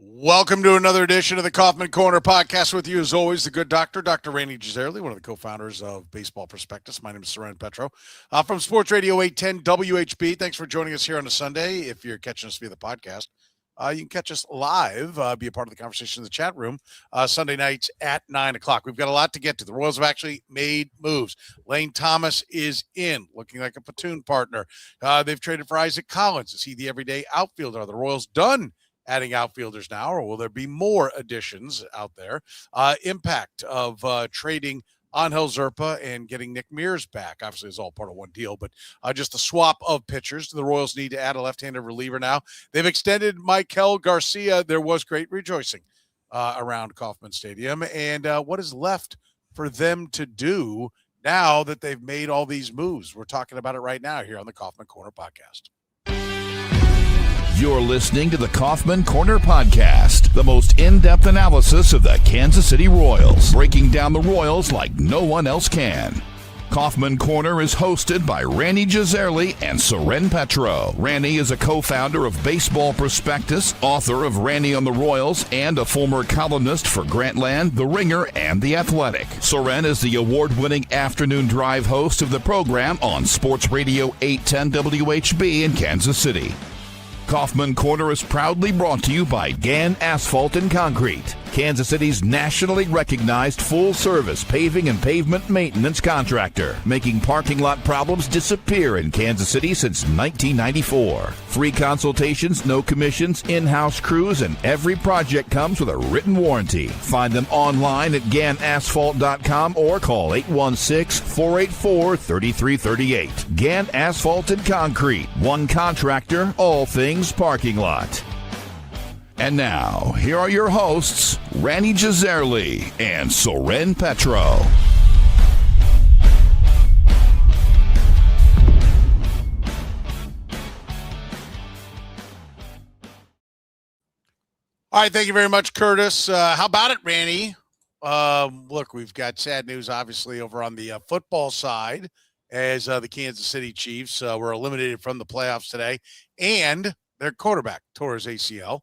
Welcome to another edition of the Kaufman Corner podcast. With you, as always, the good doctor, Dr. Rany Jazayerli, one of the co-founders of Baseball Prospectus. My name is Soren Petro from Sports Radio 810 WHB. Thanks for joining us here on a Sunday. If you're catching us via the podcast, you can catch us live, be a part of the conversation in the chat room Sunday nights at 9 o'clock. We've got a lot to get to. The Royals have actually made moves. Lane Thomas is in, looking like a platoon partner. They've traded for Isaac Collins. Is he the everyday outfielder? Are the Royals done adding outfielders now, or will there be more additions out there? Impact of trading Angel Zerpa and getting Nick Mears back. Obviously, it's all part of one deal, but just a swap of pitchers. The Royals need to add a left-handed reliever now. They've extended Maikel Garcia. There was great rejoicing around Kauffman Stadium. And what is left for them to do now that they've made all these moves? We're talking about it right now here on the Kaufman Corner podcast. You're listening to the Kaufman Corner Podcast, the most in-depth analysis of the Kansas City Royals, breaking down the Royals like no one else can. Kaufman Corner is hosted by Rany Jazayerli and Soren Petro. Rany is a co-founder of Baseball Prospectus, author of Rany on the Royals, and a former columnist for Grantland, The Ringer, and The Athletic. Soren is the award-winning afternoon drive host of the program on Sports Radio 810 WHB in Kansas City. Kaufman Corner is proudly brought to you by Gann Asphalt and Concrete, Kansas City's nationally recognized full-service paving and pavement maintenance contractor, making parking lot problems disappear in Kansas City since 1994. Free consultations, no commissions, in-house crews, and every project comes with a written warranty. Find them online at GannAsphalt.com or call 816-484-3338. Gann Asphalt and Concrete, one contractor, all things parking lot. And now, here are your hosts, Rany Jazayerli and Soren Petro. All right, thank you very much, Curtis. How about it, Rany? Look, we've got sad news, obviously, over on the football side, as the Kansas City Chiefs were eliminated from the playoffs today, and their quarterback tore his ACL.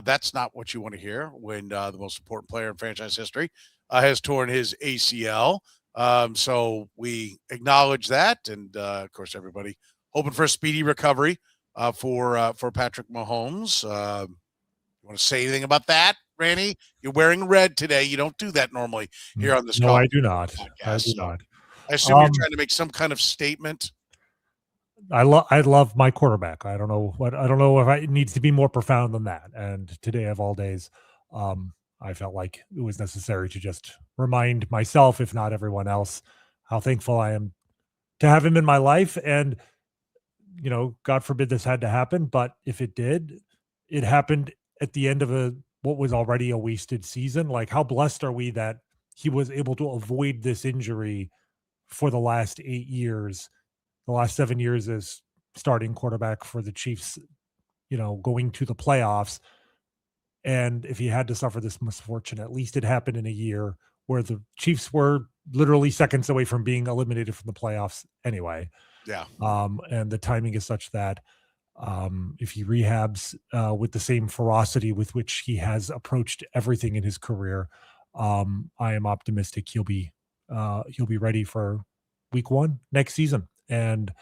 That's not what you want to hear when the most important player in franchise history has torn his ACL. So we acknowledge that, and of course, everybody hoping for a speedy recovery for Patrick Mahomes. You want to say anything about that, Rany? You're wearing red today. You don't do that normally here on this. No, I do not. I do not. I assume you're trying to make some kind of statement. I love my quarterback. I don't know if it needs to be more profound than that. And today of all days, I felt like it was necessary to just remind myself, if not everyone else, how thankful I am to have him in my life. And, you know, God forbid this had to happen, but if it did, it happened at the end of what was already a wasted season. Like, how blessed are we that he was able to avoid this injury for the last 8 years. The last 7 years as starting quarterback for the Chiefs, you know, going to the playoffs. And if he had to suffer this misfortune, at least it happened in a year where the Chiefs were literally seconds away from being eliminated from the playoffs anyway. Yeah. And the timing is such that if he rehabs with the same ferocity with which he has approached everything in his career, I am optimistic he'll be ready for week 1 next season. And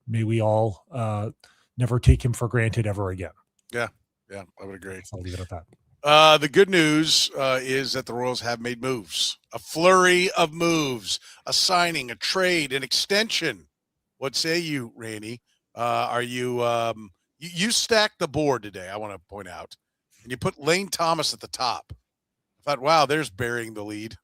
may we all never take him for granted ever again. Yeah, I would agree. So I'll leave it at that. The good news is that the Royals have made moves, a flurry of moves, a signing, a trade, an extension. What say you, Rany? Are you you stacked the board today, I want to point out, and you put Lane Thomas at the top. I thought, wow, there's burying the lead.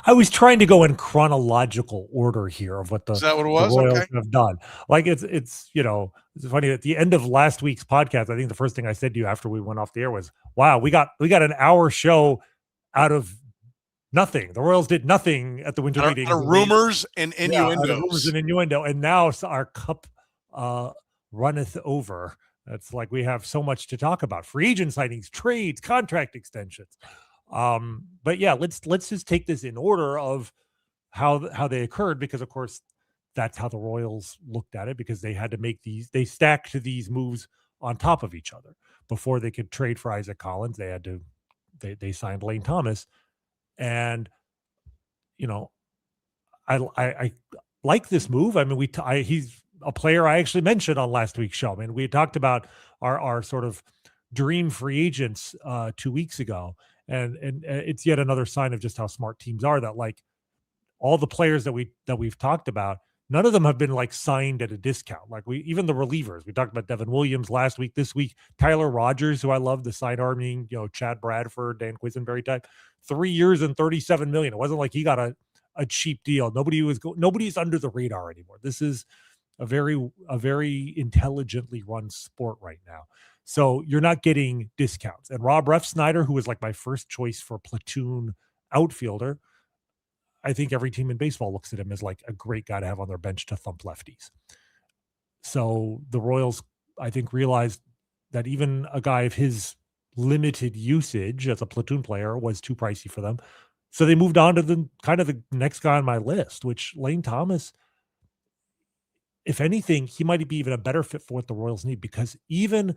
I was trying to go in chronological order here of what the, is that what it was? the Royals Okay. have done. Like it's you know, it's funny at the end of last week's podcast, I think the first thing I said to you after we went off the air was, wow, we got an hour show out of nothing. The Royals did nothing at the winter meeting. Rumors and innuendos. Rumors and innuendo. And now our cup runneth over. It's like we have so much to talk about. Free agent signings, trades, contract extensions. But yeah, let's just take this in order of how they occurred, because of course that's how the Royals looked at it, because they had to make they stacked these moves on top of each other. Before they could trade for Isaac Collins, they signed Lane Thomas. And, I like this move. I mean, he's a player I actually mentioned on last week's show. I mean, we had talked about our sort of dream free agents 2 weeks ago. And it's yet another sign of just how smart teams are, that like all the players that we've talked about, none of them have been like signed at a discount. Like even the relievers, we talked about Devin Williams last week. This week, Tyler Rogers, who I love, the sidearming, Chad Bradford, Dan Quisenberry type, 3 years and $37 million. It wasn't like he got a cheap deal. Nobody's under the radar anymore. This is a very intelligently run sport right now. So you're not getting discounts. And Rob Refsnyder, who was like my first choice for platoon outfielder, I think every team in baseball looks at him as like a great guy to have on their bench to thump lefties. So the Royals, I think, realized that even a guy of his limited usage as a platoon player was too pricey for them. So they moved on to the next guy on my list, which Lane Thomas, if anything, he might be even a better fit for what the Royals need, because even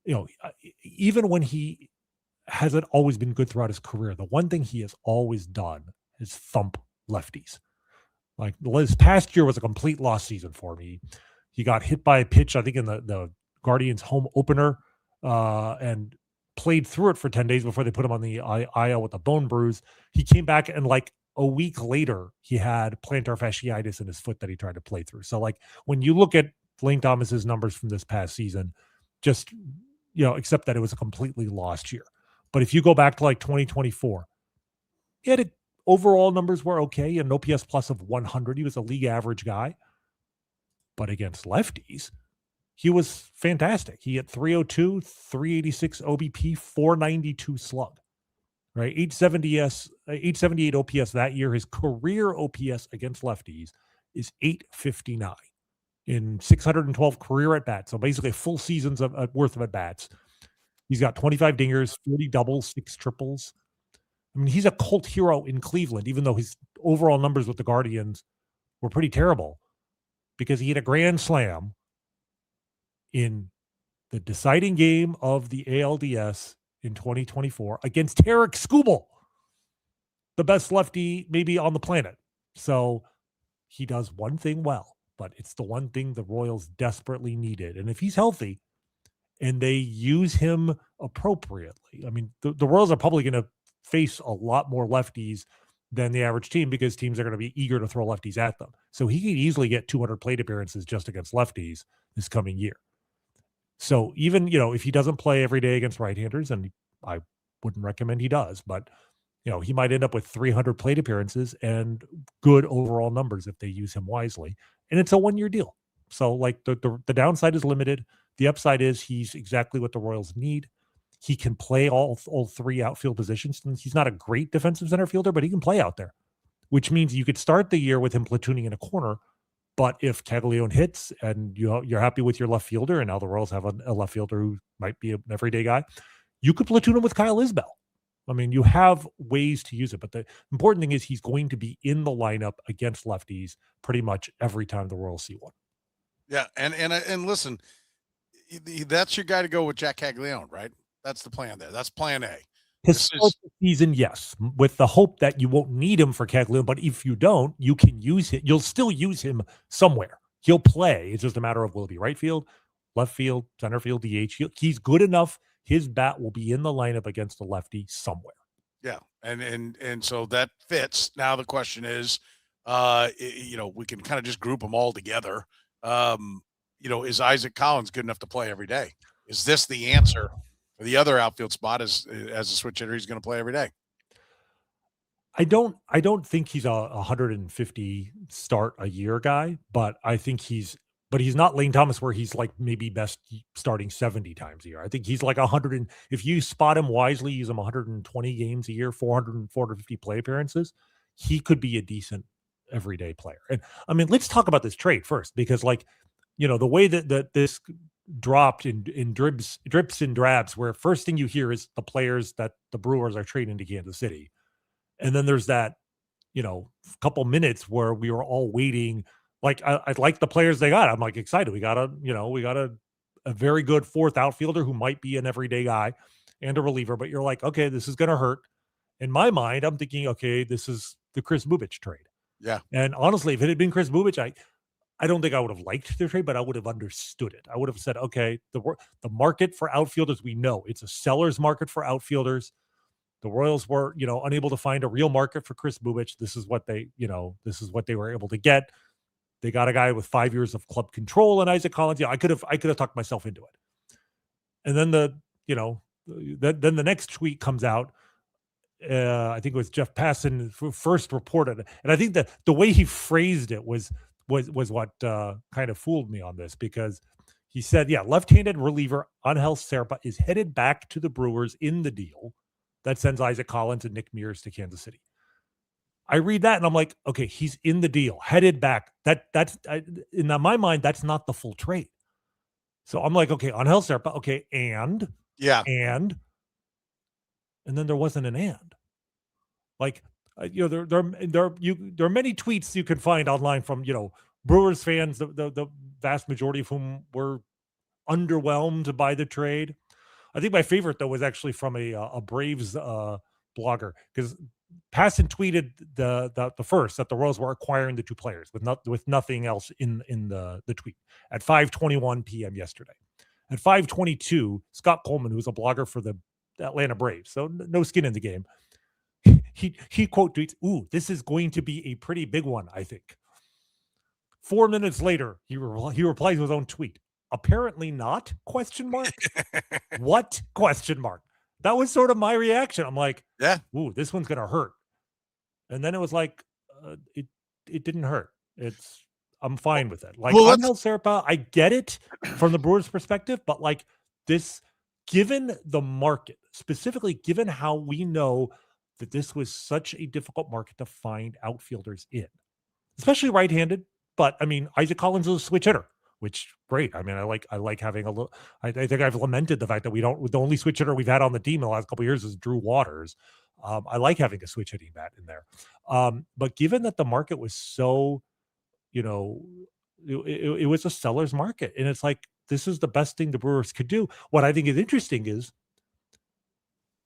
when he hasn't always been good throughout his career, the one thing he has always done is thump lefties. Like his past year was a complete lost season for me. He got hit by a pitch, I think, in the Guardians home opener, and played through it for 10 days before they put him on the IL with a bone bruise. He came back, and like a week later, he had plantar fasciitis in his foot that he tried to play through. So like when you look at Lane Thomas's numbers from this past season, just, except that it was a completely lost year. But if you go back to like 2024, he had overall numbers were okay, and an OPS plus of 100. He was a league average guy. But against lefties, he was fantastic. He had 302, 386 OBP, 492 slug, right? 878 OPS that year. His career OPS against lefties is 859 in 612 career at bats. So basically a full season's worth of at bats. He's got 25 dingers, 40 doubles, 6 triples. I mean, he's a cult hero in Cleveland, even though his overall numbers with the Guardians were pretty terrible, because he had a grand slam in the deciding game of the ALDS in 2024 against Tarek Skubal, the best lefty maybe on the planet. So he does one thing well, but it's the one thing the Royals desperately needed. And if he's healthy and they use him appropriately, I mean, the Royals are probably going to face a lot more lefties than the average team, because teams are going to be eager to throw lefties at them. So he could easily get 200 plate appearances just against lefties this coming year. So even, if he doesn't play every day against right-handers, and I wouldn't recommend he does, but, he might end up with 300 plate appearances and good overall numbers if they use him wisely. And it's a 1-year deal. So like the downside is limited. The upside is he's exactly what the Royals need. He can play all 3 outfield positions. And he's not a great defensive center fielder, but he can play out there, which means you could start the year with him platooning in a corner. But if Caglione hits and you're happy with your left fielder, and now the Royals have a left fielder who might be an everyday guy, you could platoon him with Kyle Isbell. I mean, you have ways to use it, but the important thing is he's going to be in the lineup against lefties pretty much every time the Royals see one. Yeah, and listen, that's your guy to go with, Jack Caglione, right? That's the plan there. That's plan A. Historical season, yes, with the hope that you won't need him for Caglione, but if you don't, you can use it. You'll still use him somewhere. He'll play. It's just a matter of, will it be right field, left field, center field, DH. He's good enough. His bat will be in the lineup against a lefty somewhere. Yeah, and so that fits. Now the question is, we can kind of just group them all together. Is Isaac Collins good enough to play every day? Is this the answer? The other outfield spot is as a switch hitter, he's going to play every day. I don't think he's a 150 start a year guy, but I think he's not Lane Thomas, where he's like maybe best starting 70 times a year. I think he's like 100. And if you spot him wisely, use him 120 games a year, 450 play appearances, he could be a decent everyday player. And I mean, let's talk about this trade first, because the way that this dropped in drips and drabs, where first thing you hear is the players that the Brewers are trading to Kansas City. And then there's that, couple minutes where we were all waiting. Like I like the players they got. I'm like excited. We got a a very good fourth outfielder who might be an everyday guy and a reliever, but you're like, okay, this is going to hurt. In my mind, I'm thinking, okay, this is the Chris Bubic trade. Yeah. And honestly, if it had been Chris Bubic, I don't think I would have liked the trade, but I would have understood it. I would have said, okay, the market for outfielders, we know it's a seller's market for outfielders. The Royals were, unable to find a real market for Chris Bubic. This is what they were able to get. They got a guy with 5 years of club control and Isaac Collins. Yeah, I could have talked myself into it. And then then the next tweet comes out. I think it was Jeff Passan who first reported it. And I think that the way he phrased it was what kind of fooled me on this, because he said, yeah, left-handed reliever Angel Zerpa is headed back to the Brewers in the deal that sends Isaac Collins and Nick Mears to Kansas City. I read that and I'm like, okay, he's in the deal, headed back. That's in my mind, that's not the full trade. So I'm like, okay, Angel Zerpa, okay, and then there wasn't an and. Like, there are many tweets you can find online from Brewers fans, the vast majority of whom were underwhelmed by the trade. I think my favorite though was actually from a Braves blogger, because Passan tweeted the first that the Royals were acquiring the two players with nothing else in the tweet at 5:21 p.m. yesterday. At 5:22, Scott Coleman, who's a blogger for the Atlanta Braves, so no skin in the game, he quote tweets, "Ooh, this is going to be a pretty big one, I think." 4 minutes later, he replies to his own tweet. Apparently not? ? What ? That was sort of my reaction. I'm like, yeah, ooh, this one's gonna hurt. And then it was like, it didn't hurt. I'm fine with it. Like, Angel Zerpa, I get it from the Brewers' perspective, but like this, given the market, specifically given how we know that this was such a difficult market to find outfielders in, especially right-handed. But I mean, Isaac Collins is a switch hitter, which great. I mean, I like having a little. I think I've lamented the fact that the only switch hitter we've had on the team in the last couple of years is Drew Waters. I like having a switch hitting bat in there. But given that the market was so, it was a seller's market, and it's like, this is the best thing the Brewers could do. What I think is interesting is,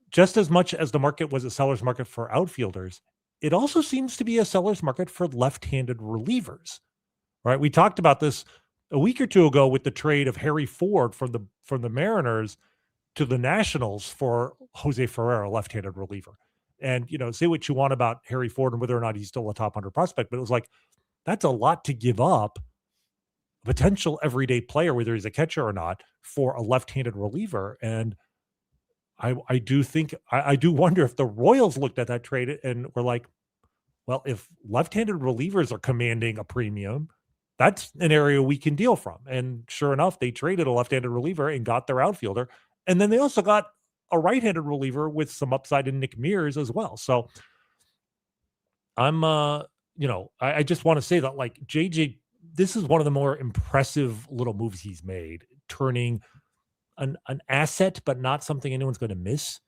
just as much as the market was a seller's market for outfielders, it also seems to be a seller's market for left-handed relievers, right? We talked about this a week or two ago with the trade of Harry Ford from the Mariners to the Nationals for Jose Ferrer, a left-handed reliever. And, say what you want about Harry Ford and whether or not he's still a top 100 prospect, but it was like, that's a lot to give up, a potential everyday player, whether he's a catcher or not, for a left-handed reliever. And I do think, I do wonder if the Royals looked at that trade and were like, well, if left-handed relievers are commanding a premium, that's an area we can deal from. And sure enough, they traded a left-handed reliever and got their outfielder. And then they also got a right-handed reliever with some upside in Nick Mears as well. So I'm, I just want to say that, like, JJ, this is one of the more impressive little moves he's made, turning an asset, but not something anyone's going to miss,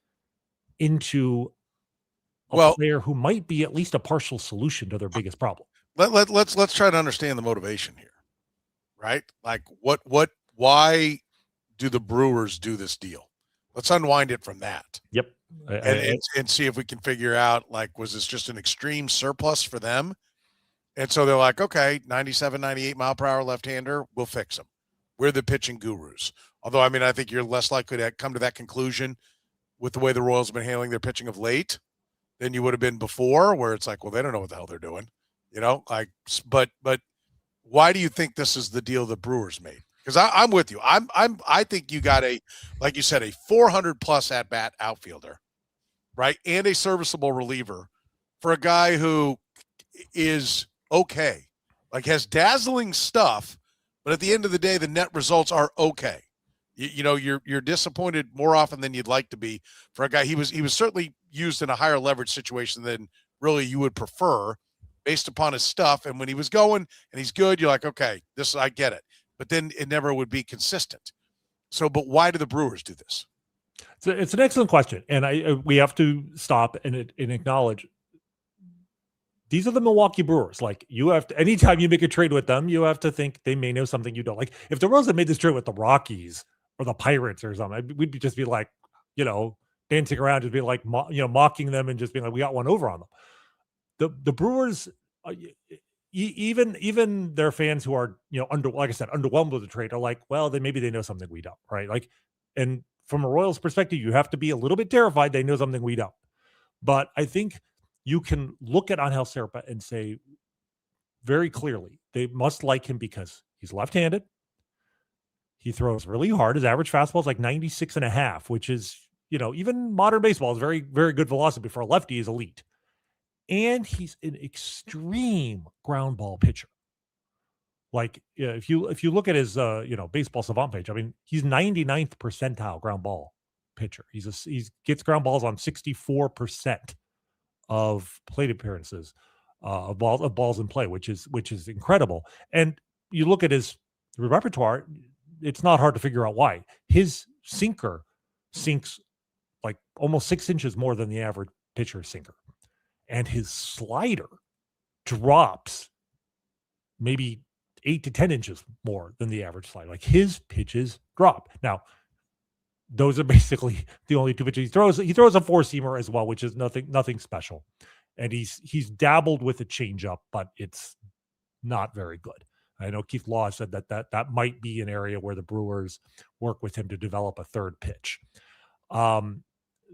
into a player who might be at least a partial solution to their biggest problem. Let's try to understand the motivation here, right? Like, why do the Brewers do this deal? Let's unwind it from that. Yep. And see if we can figure out, like, was this just an extreme surplus for them? And so they're like, okay, 97, 98 mile per hour left-hander, we'll fix him. We're the pitching gurus. Although, I mean, I think you're less likely to come to that conclusion with the way the Royals have been handling their pitching of late than you would have been before, where it's like, well, they don't know what the hell they're doing. But why do you think this is the deal the Brewers made? Because I'm with you. I think you got like you said, a 400 plus at bat outfielder, right, and a serviceable reliever for a guy who is okay, like has dazzling stuff, but at the end of the day, the net results are okay. You're disappointed more often than you'd like to be for a guy. He was certainly used in a higher leverage situation than really you would prefer, based upon his stuff. And when he was going and he's good, you're like, okay, I get it. But then it never would be consistent. So, but why do the Brewers do this? It's an excellent question. And we have to stop and acknowledge these are the Milwaukee Brewers. Like, you have to, anytime you make a trade with them, you have to think they may know something you don't. Like, if the Royals had made this trade with the Rockies or the Pirates or something, we'd just be like, dancing around, just be like, mocking them and just being like, we got one over on them. The Brewers, even their fans who are, like I said, underwhelmed with the trade are like, well, then maybe they know something we don't, right? Like, and from a Royals perspective, you have to be a little bit terrified they know something we don't. But I think you can look at Angel Zerpa and say very clearly they must like him because he's left-handed. He throws really hard. His average fastball is like 96.5, which is, even modern baseball is very, very good velocity for a lefty is elite. And he's an extreme ground ball pitcher. Like, if you look at his baseball savant page, I mean, he's 99th percentile ground ball pitcher. He gets ground balls on 64% of plate appearances, of balls in play, which is incredible. And you look at his repertoire, it's not hard to figure out why. His sinker sinks like almost 6 inches more than the average pitcher's sinker. And his slider drops maybe 8 to 10 inches more than the average slider. Like, his pitches drop. Now, those are basically the only two pitches he throws. He throws a four-seamer as well, which is nothing special. And he's dabbled with a changeup, but it's not very good. I know Keith Law said that might be an area where the Brewers work with him to develop a third pitch.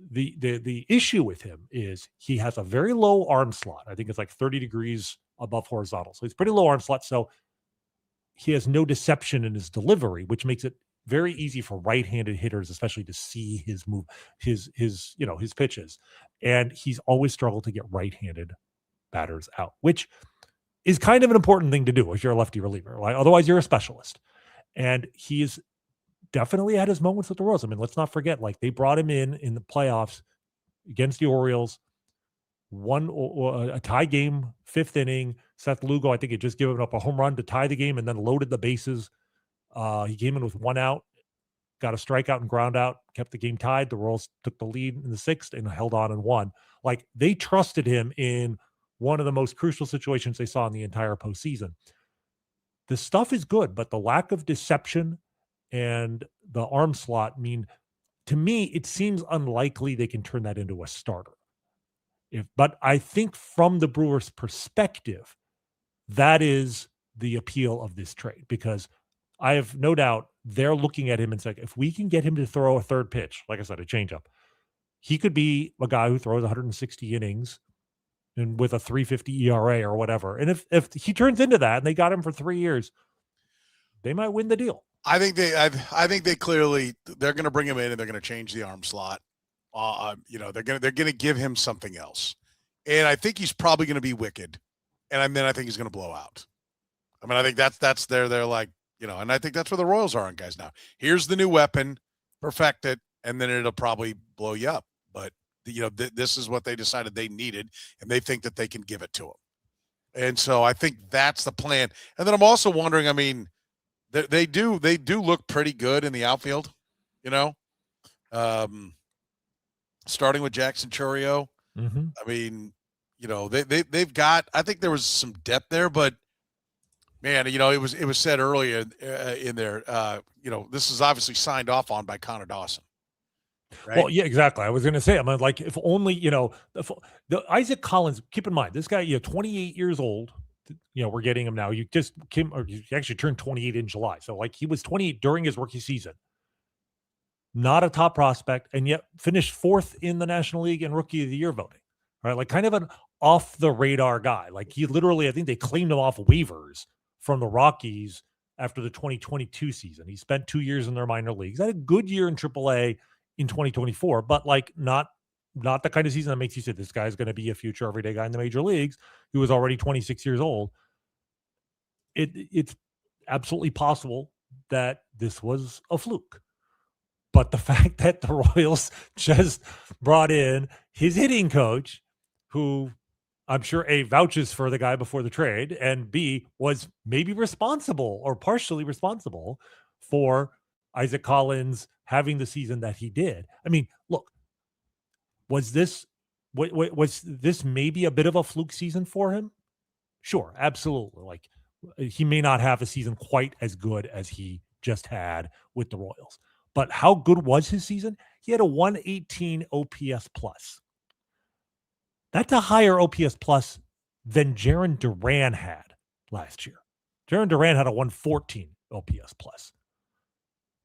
The issue with him is he has a very low arm slot. I think it's like 30 degrees above horizontal. So it's pretty low arm slot. So he has no deception in his delivery, which makes it very easy for right-handed hitters, especially to see his move, his pitches. And he's always struggled to get right-handed batters out, which is kind of an important thing to do if you're a lefty reliever. Like, otherwise you're a specialist. And he's definitely had his moments with the Royals. I mean, let's not forget, like, they brought him in the playoffs against the Orioles, won a tie game, 5th inning. Seth Lugo, I think, had just given up a home run to tie the game and then loaded the bases. He came in with 1 out, got a strikeout and ground out, kept the game tied. The Royals took the lead in the 6th and held on and won. Like, they trusted him in one of the most crucial situations they saw in the entire postseason. The stuff is good, but the lack of deception and the arm slot mean, to me, it seems unlikely they can turn that into a starter. But I think from the Brewers' perspective, that is the appeal of this trade, because I have no doubt they're looking at him and saying, if we can get him to throw a third pitch, like I said, a changeup, he could be a guy who throws 160 innings and with a 3.50 ERA or whatever. And if he turns into that and they got him for 3 years, they might win the deal. I think they clearly, they're going to bring him in and they're going to change the arm slot. They're going to give him something else. And I think he's probably going to be wicked. And then I think he's going to blow out. I mean, I think that's they're like, and I think that's where the Royals are on guys now. Here's the new weapon, perfect it, and then it'll probably blow you up. But this is what they decided they needed, and they think that they can give it to him. And so I think that's the plan. And then I'm also wondering, I mean, they do look pretty good in the outfield, starting with Jackson Chourio. Mm-hmm. I mean, they've got, I think there was some depth there, but man, it was said earlier in there, this is obviously signed off on by Connor Dawson. Right? Well, yeah, exactly. I was going to say, I mean, like, if only, the Isaac Collins, keep in mind, this guy, 28 years old, we're getting him now. You actually turned 28 in July. So, like, he was 28 during his rookie season. Not a top prospect, and yet finished 4th in the National League and Rookie of the Year voting. Right? Like, kind of an off the radar guy. Like, he literally, I think they claimed him off waivers from the Rockies after the 2022 season. He spent 2 years in their minor leagues. Had a good year in AAA in 2024, but like not the kind of season that makes you say this guy's going to be a future everyday guy in the major leagues. He was already 26 years old. It's absolutely possible that this was a fluke. But the fact that the Royals just brought in his hitting coach, who I'm sure A, vouches for the guy before the trade, and B, was maybe responsible or partially responsible for Isaac Collins having the season that he did. I mean, look, was this Was this maybe a bit of a fluke season for him? Sure, absolutely. Like, he may not have a season quite as good as he just had with the Royals. But how good was his season? He had a 118 OPS plus. That's a higher OPS plus than Jarren Duran had last year. Jarren Duran had a 114 OPS plus,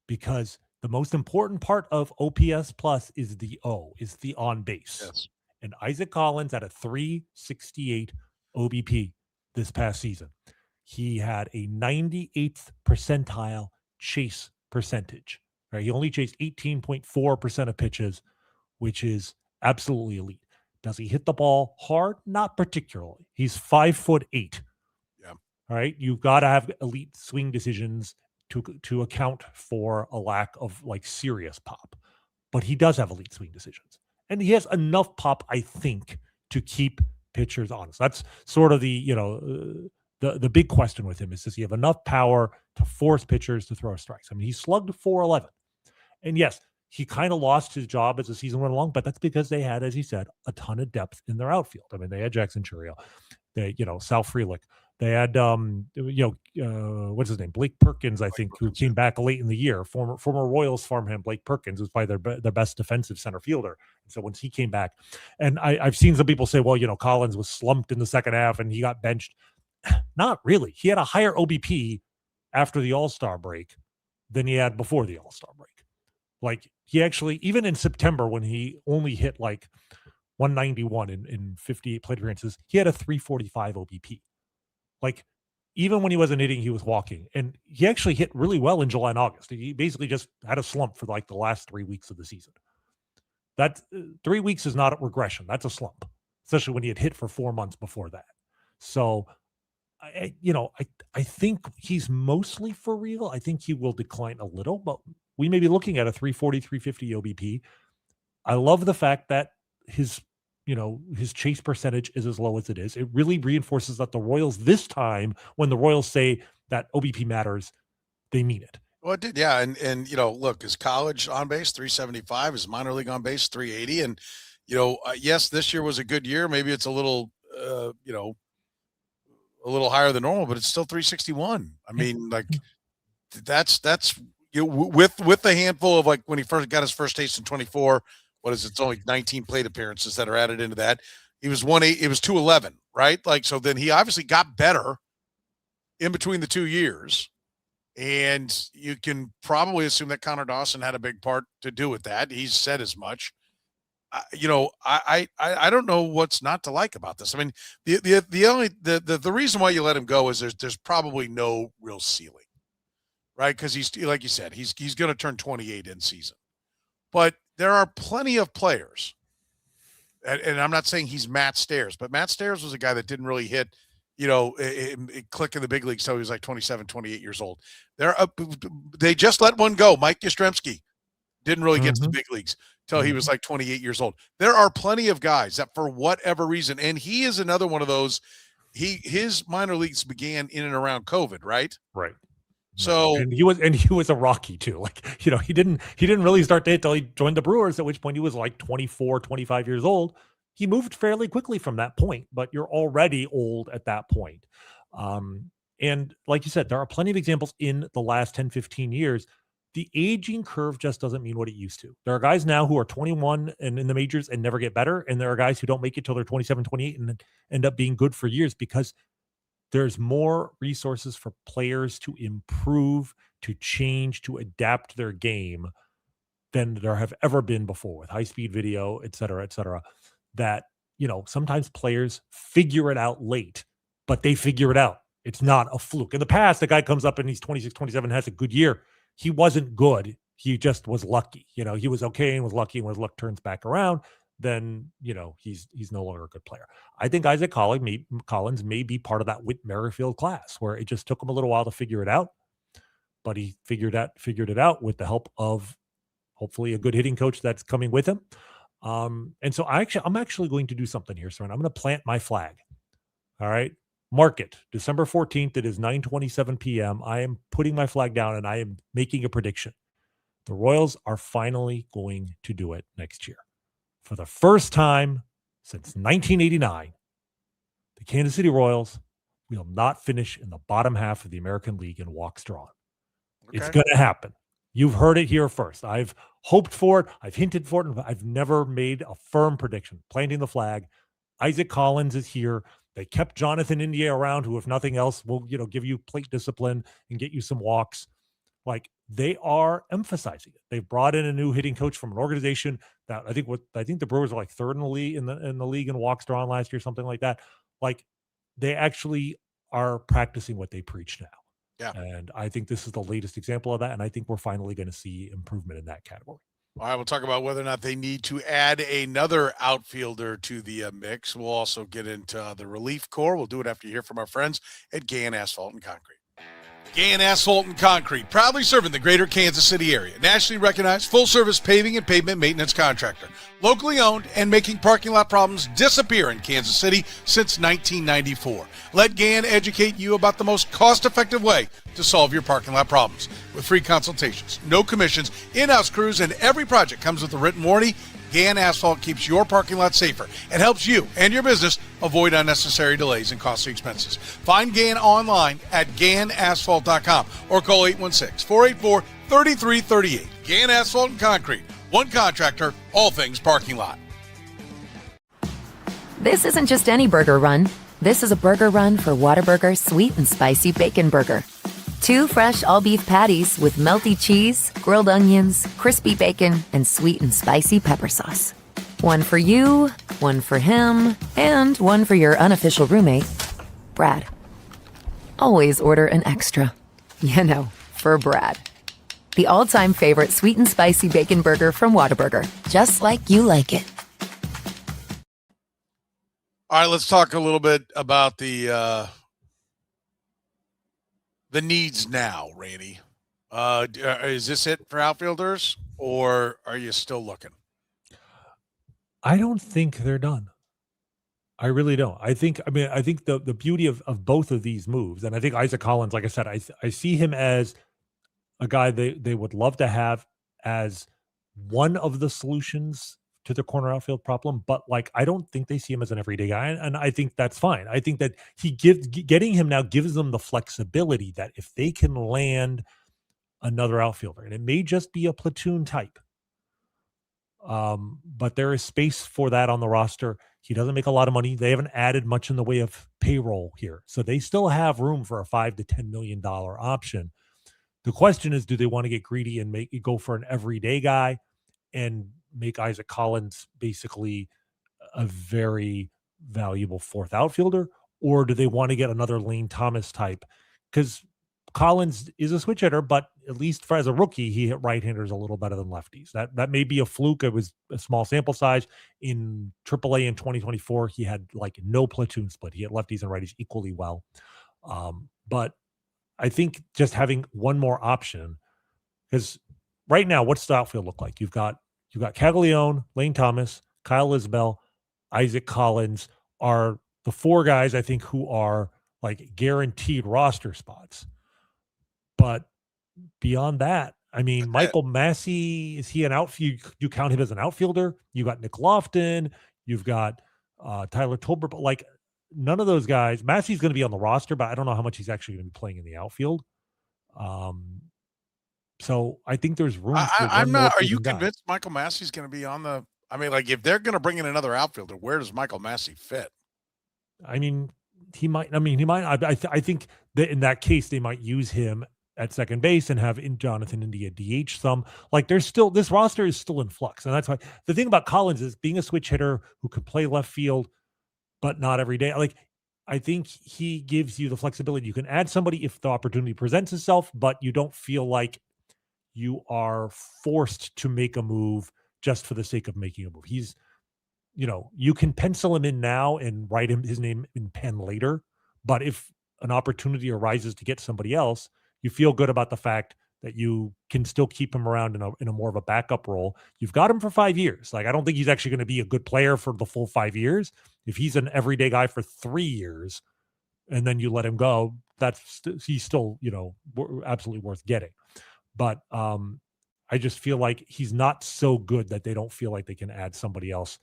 because the most important part of OPS plus is the on base. Yes. And Isaac Collins had a 368 OBP this past season. He had a 98th percentile chase percentage. Right? He only chased 18.4% of pitches, which is absolutely elite. Does he hit the ball hard? Not particularly. He's 5'8". Yeah. All right. You've got to have elite swing decisions to account for a lack of like serious pop. But he does have elite swing decisions. And he has enough pop, I think, to keep pitchers honest. That's sort of the big question with him is, does he have enough power to force pitchers to throw strikes? I mean, he slugged 411. And yes, he kind of lost his job as the season went along, but that's because they had, as he said, a ton of depth in their outfield. I mean, they had Jackson Chourio, they, Sal Frelick. They had, what's his name? Blake Perkins, I think, who came back late in the year. Former Royals farmhand Blake Perkins was probably their best defensive center fielder. And so once he came back, and I've seen some people say, well, Collins was slumped in the second half and he got benched. Not really. He had a higher OBP after the All-Star break than he had before the All-Star break. Like, he actually, even in September when he only hit like 191 in 58 plate appearances, he had a 345 OBP. Like, even when he wasn't hitting, he was walking. And he actually hit really well in July and August. He basically just had a slump for like the last 3 weeks of the season. That 3 weeks is not a regression. That's a slump, especially when he had hit for 4 months before that. So, I think he's mostly for real. I think he will decline a little, but we may be looking at a 340, 350 OBP. I love the fact that his chase percentage is as low as it is. It really reinforces that the Royals this time, when the Royals say that OBP matters, they mean it. Well, it did, yeah. And look, his college on base 375, his minor league on base 380, and yes, this year was a good year. Maybe it's a little a little higher than normal, but it's still 361. I mean, like that's with a handful of, like, when he first got his first taste in 24. What is it? It's only 19 plate appearances that are added into that. He was 1.8. It was 211, right? Like, so then he obviously got better in between the 2 years, and you can probably assume that Connor Dawson had a big part to do with that. He's said as much. I don't know what's not to like about this. I mean, the reason why you let him go is there's probably no real ceiling, right? Because he's, like you said, he's going to turn 28 in season, but there are plenty of players, and I'm not saying he's Matt Stairs, but Matt Stairs was a guy that didn't really hit, click in the big leagues until he was like 27, 28 years old. They just let one go. Mike Yastrzemski didn't really get to the big leagues till he was like 28 years old. There are plenty of guys that, for whatever reason, and he is another one of those, his minor leagues began in and around COVID, right? Right. So, and he was a Rocky too. Like, he didn't really start to hit till he joined the Brewers, at which point he was like 24, 25 years old. He moved fairly quickly from that point, but you're already old at that point. And like you said, there are plenty of examples in the last 10, 15 years. The aging curve just doesn't mean what it used to. There are guys now who are 21 and in the majors and never get better. And there are guys who don't make it till they're 27, 28 and end up being good for years, because there's more resources for players to improve, to change, to adapt their game than there have ever been before, with high-speed video, et cetera, that, sometimes players figure it out late, but they figure it out. It's not a fluke. In the past, the guy comes up and he's 26, 27, has a good year. He wasn't good. He just was lucky. He was okay and was lucky, and when his luck turns back around, then, he's no longer a good player. I think Isaac Collins may be part of that Whit Merrifield class, where it just took him a little while to figure it out, but he figured it out with the help of hopefully a good hitting coach that's coming with him. And so I'm actually going to do something here, Soren. I'm going to plant my flag. All right. Mark it. December 14th. It is 9:27 p.m. I am putting my flag down, and I am making a prediction. The Royals are finally going to do it next year. For the first time since 1989, the Kansas City Royals will not finish in the bottom half of the American League in walks drawn. Okay. It's going to happen. You've heard it here first. I've hoped for it. I've hinted for it. But I've never made a firm prediction. Planting the flag. Isaac Collins is here. They kept Jonathan India around, who, if nothing else, will give you plate discipline and get you some walks. Like, they are emphasizing it. They've brought in a new hitting coach from an organization that I think the Brewers are like third in the league in the league in walks drawn last year, something like that. Like, they actually are practicing what they preach now. Yeah. And I think this is the latest example of that. And I think we're finally going to see improvement in that category. All right, we'll talk about whether or not they need to add another outfielder to the mix. We'll also get into the relief corps. We'll do it after you hear from our friends at Gann Asphalt and Concrete. Gann Asphalt and Concrete, proudly serving the greater Kansas City area. Nationally recognized full-service paving and pavement maintenance contractor. Locally owned and making parking lot problems disappear in Kansas City since 1994. Let Gann educate you about the most cost-effective way to solve your parking lot problems. With free consultations, no commissions, in-house crews, and every project comes with a written warranty, Gann Asphalt keeps your parking lot safer and helps you and your business avoid unnecessary delays and costly expenses. Find Gann online at GannAsphalt.com or call 816-484-3338. Gann Asphalt and Concrete. One contractor, all things parking lot. This isn't just any burger run. This is a burger run for Whataburger Sweet and Spicy Bacon Burger. 2 fresh all-beef patties with melty cheese, grilled onions, crispy bacon, and sweet and spicy pepper sauce. One for you, one for him, and one for your unofficial roommate, Brad. Always order an extra. You know, for Brad. The all-time favorite sweet and spicy bacon burger from Whataburger. Just like you like it. All right, let's talk a little bit about the needs now, Rany. Is this it for outfielders, or are you still looking? I don't think they're done. I really don't. I think the beauty of both of these moves, and I think Isaac Collins, like I said, I see him as a guy they would love to have as one of the solutions to the corner outfield problem, but like, I don't think they see him as an everyday guy. And I think that's fine. I think that getting him now gives them the flexibility that if they can land another outfielder, and it may just be a platoon type, but there is space for that on the roster. He doesn't make a lot of money. They haven't added much in the way of payroll here. So they still have room for a $5 to $10 million option. The question is, do they want to get greedy and go for an everyday guy and make Isaac Collins basically a very valuable fourth outfielder, or do they want to get another Lane Thomas type? Because Collins is a switch hitter, but at least as a rookie, he hit right-handers a little better than lefties. That may be a fluke. It was a small sample size. In AAA in 2024, he had like no platoon split. He hit lefties and righties equally well. But I think just having one more option, because right now, what's the outfield look like? You've got Caglione, Lane Thomas, Kyle Isbell, Isaac Collins are the 4 guys I think who are like guaranteed roster spots. But beyond that, I mean, Michael Massey, is he an outfield? You count him as an outfielder? You got Nick Lofton, you've got Tyler Tolbert, but like none of those guys. Massey's going to be on the roster, but I don't know how much he's actually going to be playing in the outfield. So I think there's room. I'm not. Are you convinced Michael Massey's going to be on the? I mean, like if they're going to bring in another outfielder, where does Michael Massey fit? I mean, he might. I think that in that case, they might use him at second base and have Jonathan India DH some. Like this roster is still in flux, and that's why the thing about Collins is being a switch hitter who could play left field, but not every day. Like I think he gives you the flexibility. You can add somebody if the opportunity presents itself, but you don't feel like you are forced to make a move just for the sake of making a move. He's, you can pencil him in now and write his name in pen later. But if an opportunity arises to get somebody else, you feel good about the fact that you can still keep him around in a more of a backup role. You've got him for 5 years. Like, I don't think he's actually going to be a good player for the full 5 years. If he's an everyday guy for 3 years and then you let him go, he's still, absolutely worth getting. But I just feel like he's not so good that they don't feel like they can add somebody else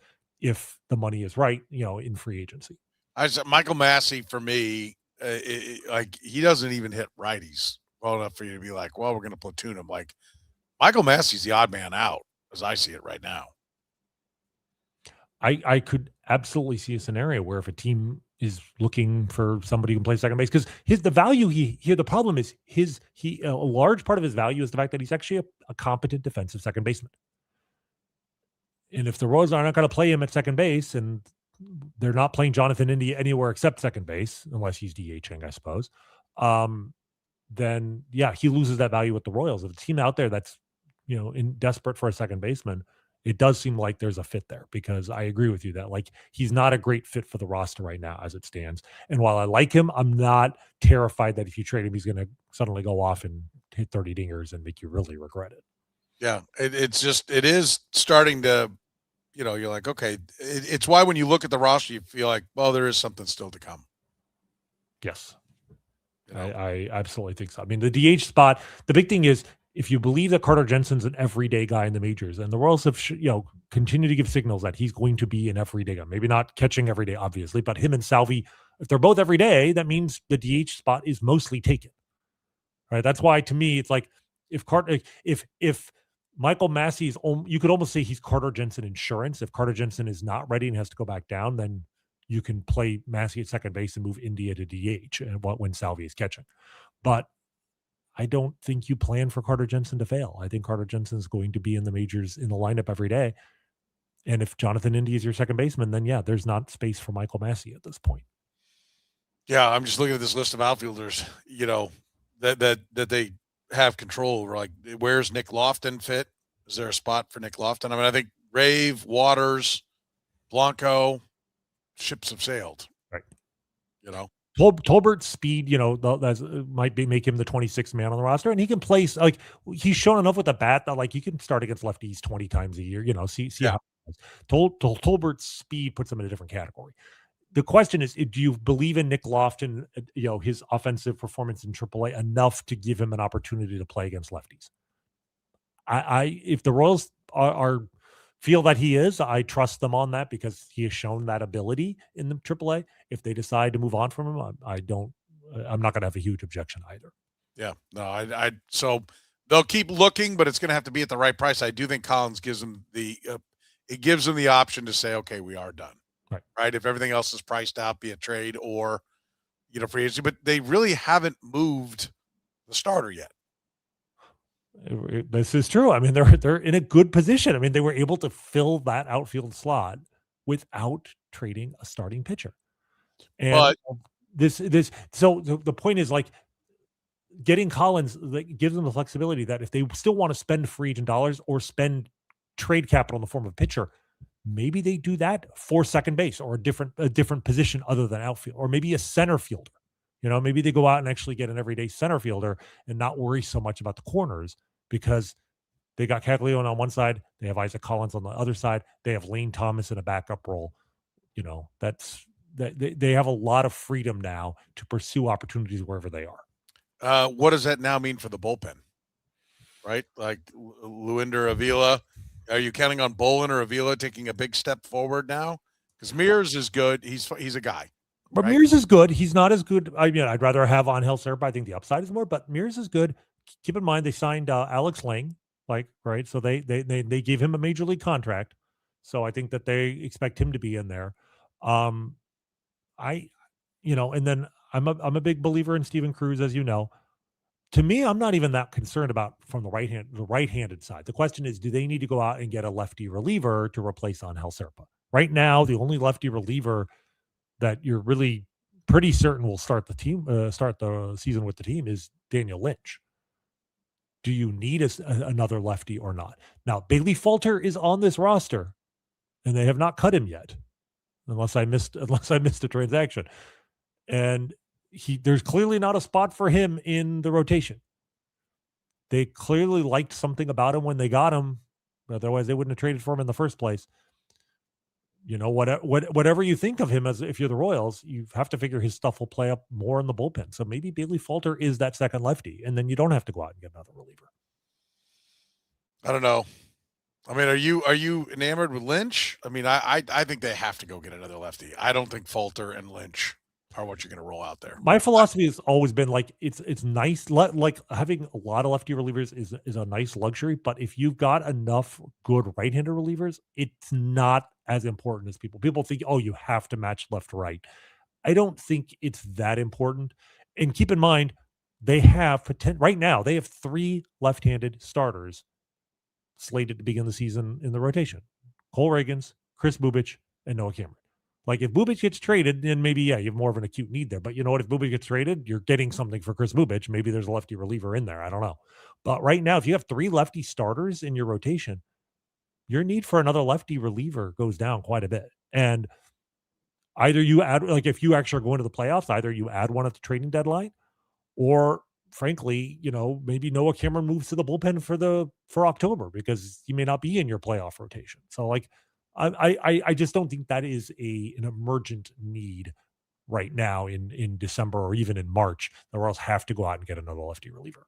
if the money is right, in free agency. I said Michael Massey for me, like he doesn't even hit righties well enough for you to be like, well, we're going to platoon him. Like Michael Massey's the odd man out as I see it right now. I could absolutely see a scenario where if a team is looking for somebody who can play second base, because the value the problem is a large part of his value is the fact that he's actually a competent defensive second baseman. And if the Royals are not going to play him at second base, and they're not playing Jonathan India anywhere except second base, unless he's DHing, I suppose, then yeah, he loses that value with the Royals. If a team out there that's desperate for a second baseman, it does seem like there's a fit there, because I agree with you that like he's not a great fit for the roster right now as it stands. And while I like him, I'm not terrified that if you trade him, he's going to suddenly go off and hit 30 dingers and make you really regret it. Yeah, it is starting to, you're like, okay, it's why when you look at the roster, you feel like, well, there is something still to come. Yes, I absolutely think so. I mean, the DH spot, the big thing is, if you believe that Carter Jensen's an everyday guy in the majors, and the Royals have, continue to give signals that he's going to be an everyday guy, maybe not catching every day, obviously, but him and Salvi, if they're both every day, that means the DH spot is mostly taken. Right? That's why, to me, it's like if Michael Massey is, you could almost say he's Carter Jensen insurance. If Carter Jensen is not ready and has to go back down, then you can play Massey at second base and move India to DH when Salvi is catching. But I don't think you plan for Carter Jensen to fail. I think Carter Jensen is going to be in the majors in the lineup every day. And if Jonathan India is your second baseman, then yeah, there's not space for Michael Massey at this point. Yeah, I'm just looking at this list of outfielders, that they have control over. Like, where's Nick Lofton fit? Is there a spot for Nick Lofton? I mean, I think Rave, Waters, Blanco, ships have sailed. Right. Tolbert's speed, might make him the 26th man on the roster, and he can play. Like, he's shown enough with the bat that like he can start against lefties 20 times a year. See how Tolbert's speed puts him in a different category. The question is, do you believe in Nick Lofton, his offensive performance in AAA enough to give him an opportunity to play against lefties? If the Royals are feel that he is, I trust them on that because he has shown that ability in the AAA. If they decide to move on from him, I'm not going to have a huge objection either. Yeah, no, so they'll keep looking, but it's going to have to be at the right price. I do think Collins gives them the option to say, okay, we are done. Right. If everything else is priced out, be it trade or, free agency, but they really haven't moved the starter yet. This is true. I mean, they're in a good position. I mean, they were able to fill that outfield slot without trading a starting pitcher. And so the point is, like, getting Collins gives them the flexibility that if they still want to spend free agent dollars or spend trade capital in the form of pitcher, maybe they do that for second base or a different position other than outfield, or maybe a center fielder. Maybe they go out and actually get an everyday center fielder and not worry so much about the corners, because they got Caglione on one side, they have Isaac Collins on the other side, they have Lane Thomas in a backup role. They have a lot of freedom now to pursue opportunities wherever they are. What does that now mean for the bullpen? Right, like Luinder Avila. Are you counting on Bolin or Avila taking a big step forward now? Because Mears is good. He's a guy. But right? Mears is good. He's not as good. I'd rather have Angel Zerpa. I think the upside is more, but Mears is good. Keep in mind they signed Alex Lang, right? So they gave him a major league contract. So I think that they expect him to be in there. And then I'm a big believer in Steven Cruz, as you know. To me, I'm not even that concerned about from the right-handed side. The question is, do they need to go out and get a lefty reliever to replace Angel Zerpa? Right now, the only lefty reliever that you're really pretty certain will start the season with the team is Daniel Lynch. Do you need another lefty or not? Now, Bailey Falter is on this roster, and they have not cut him yet, unless I missed a transaction. And there's clearly not a spot for him in the rotation. They clearly liked something about him when they got him. Otherwise, they wouldn't have traded for him in the first place. Whatever you think of him as, if you're the Royals, you have to figure his stuff will play up more in the bullpen. So maybe Bailey Falter is that second lefty, and then you don't have to go out and get another reliever. I don't know. I mean, are you enamored with Lynch? I mean, I think they have to go get another lefty. I don't think Falter and Lynch are what you're going to roll out there. My philosophy has always been like it's nice. Like having a lot of lefty relievers is a nice luxury, but if you've got enough good right-handed relievers, it's not as important as people think. Oh, you have to match left right. I don't think it's that important. And keep in mind, they have right now. They have 3 left-handed starters slated to begin the season in the rotation: Cole Reagans, Chris Bubich, and Noah Cameron. Like if Bubich gets traded, then maybe, you have more of an acute need there. But you know what? If Bubich gets traded, you're getting something for Chris Bubich. Maybe there's a lefty reliever in there. I don't know. But right now, if you have 3 lefty starters in your rotation, your need for another lefty reliever goes down quite a bit. And either you add, like if you actually are going to the playoffs, either you add one at the trading deadline, or frankly, maybe Noah Cameron moves to the bullpen for October because he may not be in your playoff rotation. So like, I just don't think that is an emergent need right now in December or even in March. The Royals have to go out and get another lefty reliever.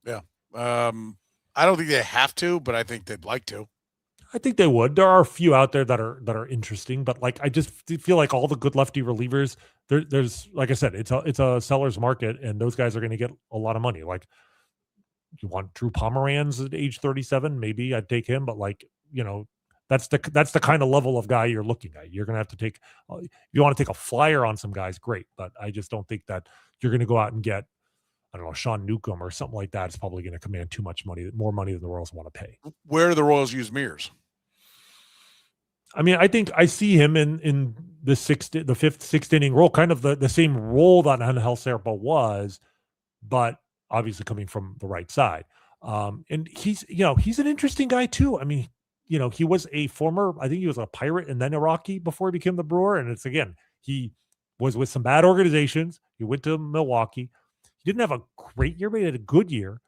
Yeah. I don't think they have to, but I think they'd like to. I think they would. There are a few out there that are interesting, but like I just feel like all the good lefty relievers, there's like I said, it's a seller's market, and those guys are going to get a lot of money. Like you want Drew Pomeranz at age 37, maybe I'd take him, but like that's the kind of level of guy you're looking at. You're going to have to take, if you want to take a flyer on some guys, great, but I just don't think that you're going to go out and get, I don't know, Sean Newcomb or something like that. It's probably going to command too much money, more money than the Royals want to pay. Where do the Royals use Mears? I mean, I think I see him in the fifth, sixth inning role, kind of the same role that Angel Zerpa was, but obviously coming from the right side. And he's an interesting guy too. I mean, he was I think he was a Pirate and then a Rocky before he became the Brewer. And he was with some bad organizations. He went to Milwaukee. He didn't have a great year, but he had a good year.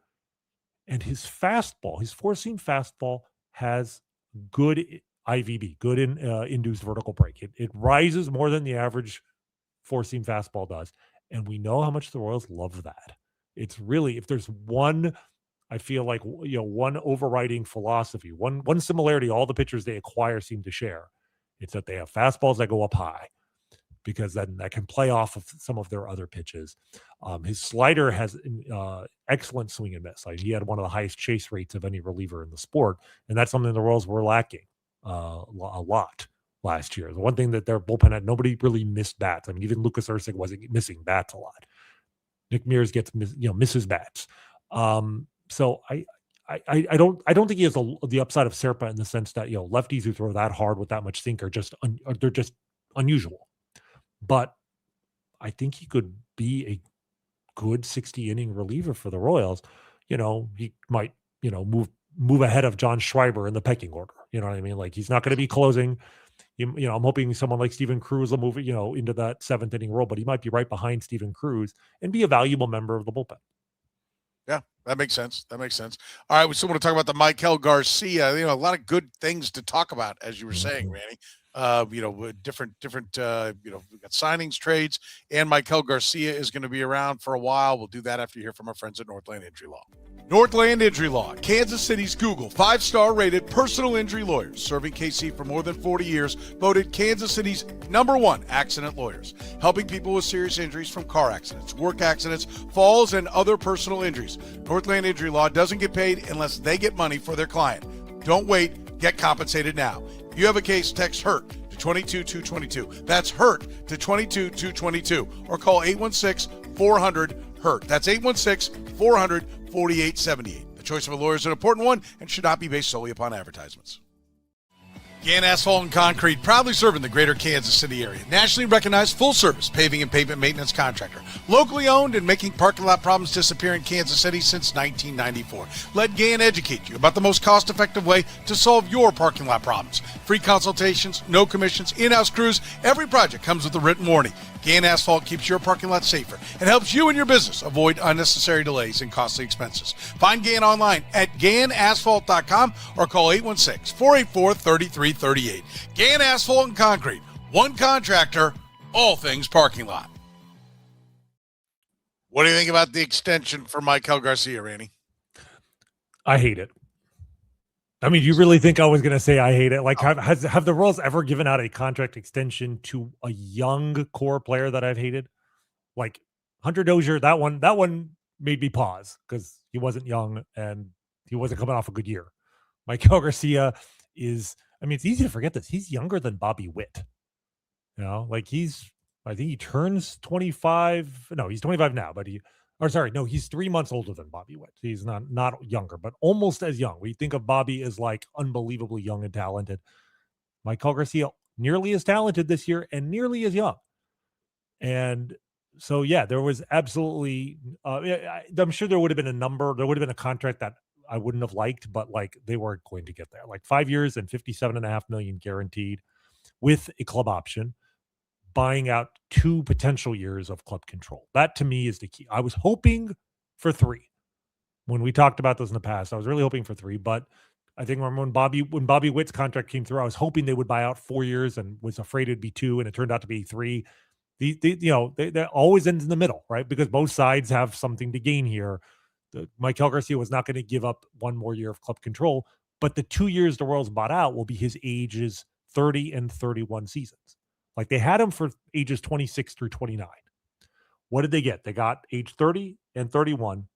And his fastball, his four-seam fastball, has good IVB, good induced vertical break. It rises more than the average four-seam fastball does. And we know how much the Royals love that. It's really, if there's one, I feel like, one overriding philosophy, one similarity all the pitchers they acquire seem to share, it's that they have fastballs that go up high, because then that can play off of some of their other pitches. His slider has excellent swing and miss. Like he had one of the highest chase rates of any reliever in the sport, and that's something the Royals were lacking a lot last year. The one thing that their bullpen had, nobody really missed bats. I mean, even Lucas Erceg wasn't missing bats a lot. Nick Mears misses bats. So I don't think he has the upside of Zerpa in the sense that lefties who throw that hard with that much sink are just they're just unusual. But I think he could be a good 60-inning reliever for the Royals. He might move ahead of John Schreiber in the pecking order. You know what I mean? Like he's not going to be closing. I'm hoping someone like Steven Cruz will move into that 7th inning role, but he might be right behind Steven Cruz and be a valuable member of the bullpen. Yeah, that makes sense. All right, we still want to talk about the Maikel Garcia. A lot of good things to talk about, as you were saying, Randy. Different, we've got signings, trades, and Maikel Garcia is going to be around for a while. We'll do that after you hear from our friends at Northland Injury Law. Northland Injury Law, Kansas City's Google 5-star rated personal injury lawyers, serving KC for more than 40 years, voted Kansas City's #1 accident lawyers, helping people with serious injuries from car accidents, work accidents, falls, and other personal injuries. Northland Injury Law doesn't get paid unless they get money for their client. Don't wait, get compensated now. If you have a case, text HURT to 22222. That's HURT to 22222, or call 816-400-HURT. That's 816-400-4878. The choice of a lawyer is an important one and should not be based solely upon advertisements. Gann Asphalt and Concrete, proudly serving the greater Kansas City area. Nationally recognized full-service paving and pavement maintenance contractor. Locally owned and making parking lot problems disappear in Kansas City since 1994. Let Gann educate you about the most cost-effective way to solve your parking lot problems. Free consultations, no commissions, in-house crews. Every project comes with a written warning. Gann Asphalt keeps your parking lot safer and helps you and your business avoid unnecessary delays and costly expenses. Find Gann online at GannAsphalt.com or call 816-484-3338. Gann Asphalt and Concrete, one contractor, all things parking lot. What do you think about the extension for Maikel Garcia, Randy? I hate it. I mean, you really think I was going to say I hate it? Like, have the Royals ever given out a contract extension to a young core player that I've hated? Like Hunter Dozier, that one made me pause because he wasn't young and he wasn't coming off a good year. Maikel Garcia is, I mean, it's easy to forget this. He's younger than Bobby Witt. You know, like I think he turns 25. No, he's 25 now, but he's 3 months older than Bobby Witt. He's not younger, but almost as young. We think of Bobby as like unbelievably young and talented. Maikel Garcia, nearly as talented this year and nearly as young. And so, yeah, there was absolutely, I'm sure there would have been a contract that I wouldn't have liked, but like they weren't going to get there. Like 5 years and $57.5 million guaranteed with a club option, buying out 2 potential years of club control. That to me is the key. I was hoping for 3. When we talked about this in the past, I was really hoping for 3, but I think when Bobby Witt's contract came through, I was hoping they would buy out 4 years and was afraid it'd be 2, and it turned out to be 3. That always ends in the middle, right? Because both sides have something to gain here. Maikel Garcia was not going to give up 1 more year of club control, but the 2 years the Royals bought out will be his ages 30 and 31 seasons. Like they had him for ages 26 through 29. What did they get? They got age 30 and 31.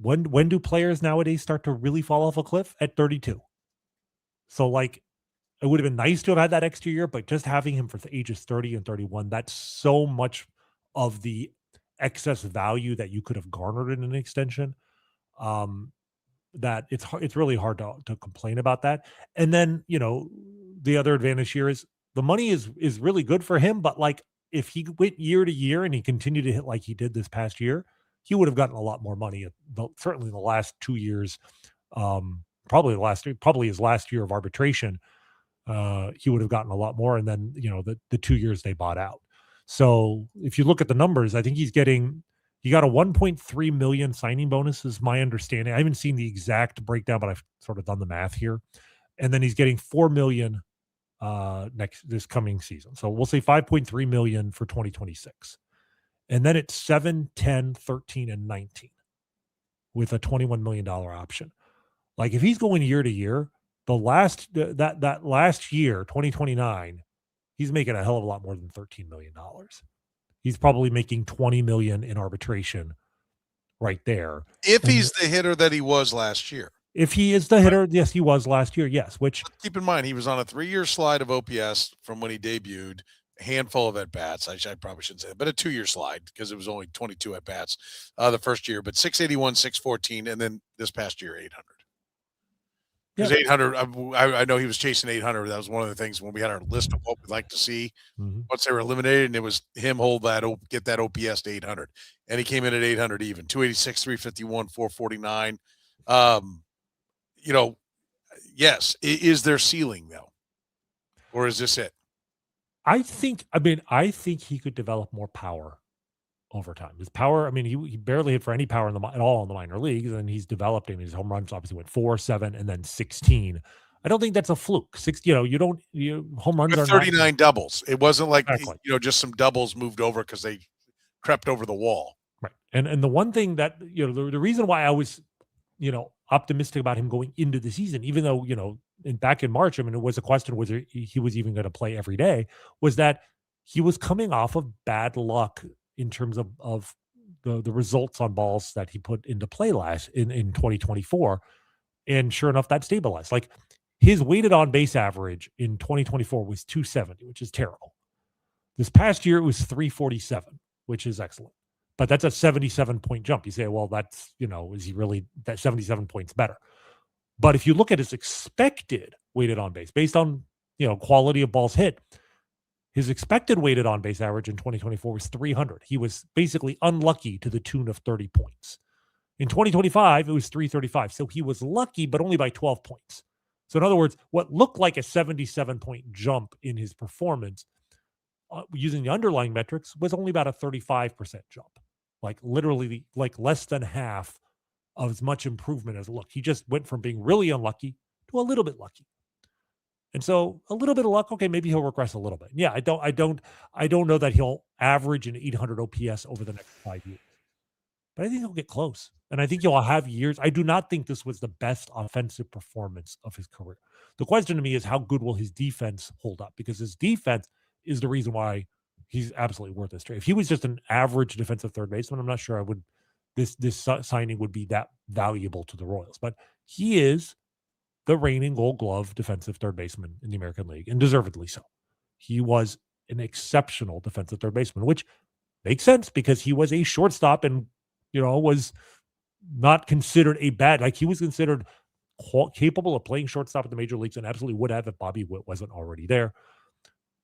When do players nowadays start to really fall off a cliff? At 32. So like it would have been nice to have had that extra year, but just having him for the ages 30 and 31, that's so much of the excess value that you could have garnered in an extension, that it's really hard to complain about that. And then, the other advantage here is the money is really good for him, but like if he went year to year and he continued to hit like he did this past year, he would have gotten a lot more money, certainly in the last 2 years, probably his last year of arbitration. He would have gotten a lot more. And then, the 2 years they bought out. So if you look at the numbers, I think he got a 1.3 million signing bonus is my understanding. I haven't seen the exact breakdown, but I've sort of done the math here. And then he's getting 4 million this coming season. So we'll say 5.3 million for 2026. And then it's 7, 10, 13, and 19 with a $21 million option. Like if he's going year to year, that last year, 2029, he's making a hell of a lot more than $13 million. He's probably making 20 million in arbitration right there. If he's the hitter that he was last year. If he is the hitter, yes, he was last year, yes. Which keep in mind, he was on a 3-year slide of OPS from when he debuted, a handful of at-bats. I probably shouldn't say that, but a 2-year slide because it was only 22 at-bats the first year, but 681, 614, and then this past year, 800. Because 800, I know he was chasing 800. That was one of the things when we had our list of what we'd like to see once they were eliminated, and it was him get that OPS to 800. And he came in at 800 even, 286, 351, 449. Yes, is there ceiling though? Or is this it? I think he could develop more power over time. His power, he barely hit for any power at all in the minor leagues, and he's developed. His home runs obviously went 4, 7, and then 16. I don't think that's a fluke. Home runs are 39 doubles. It wasn't like just some doubles moved over because they crept over the wall. Right. And the one thing that the reason why I was optimistic about him going into the season, even though back in March, it was a question whether he was even going to play every day, was that he was coming off of bad luck in terms of the results on balls that he put into play in 2024. And sure enough, that stabilized. Like his weighted on base average in 2024 was 270, which is terrible. This past year, it was 347, which is excellent. But that's a 77-point jump. You say, well, that's, is he really that 77 points better? But if you look at his expected weighted on base based on, quality of balls hit, his expected weighted on base average in 2024 was 300. He was basically unlucky to the tune of 30 points. In 2025, it was 335. So he was lucky, but only by 12 points. So in other words, what looked like a 77-point jump in his performance using the underlying metrics was only about a 35% jump. Like literally like less than half of as much improvement as look. He just went from being really unlucky to a little bit lucky. And so a little bit of luck, okay, maybe he'll regress a little bit. Yeah, I don't know that he'll average an 800 OPS over the next 5 years. but I think he'll get close. And I think he'll have years. I do not think this was the best offensive performance of his career. The question to me is how good will his defense hold up? Because his defense is the reason why he's absolutely worth this trade. If he was just an average defensive third baseman, I'm not sure I would this signing would be that valuable to the Royals. But he is the reigning Gold Glove defensive third baseman in the American League, and deservedly so. He was an exceptional defensive third baseman, which makes sense because he was a shortstop and, was not considered a bad, like he was considered capable of playing shortstop at the major leagues and absolutely would have if Bobby Witt wasn't already there.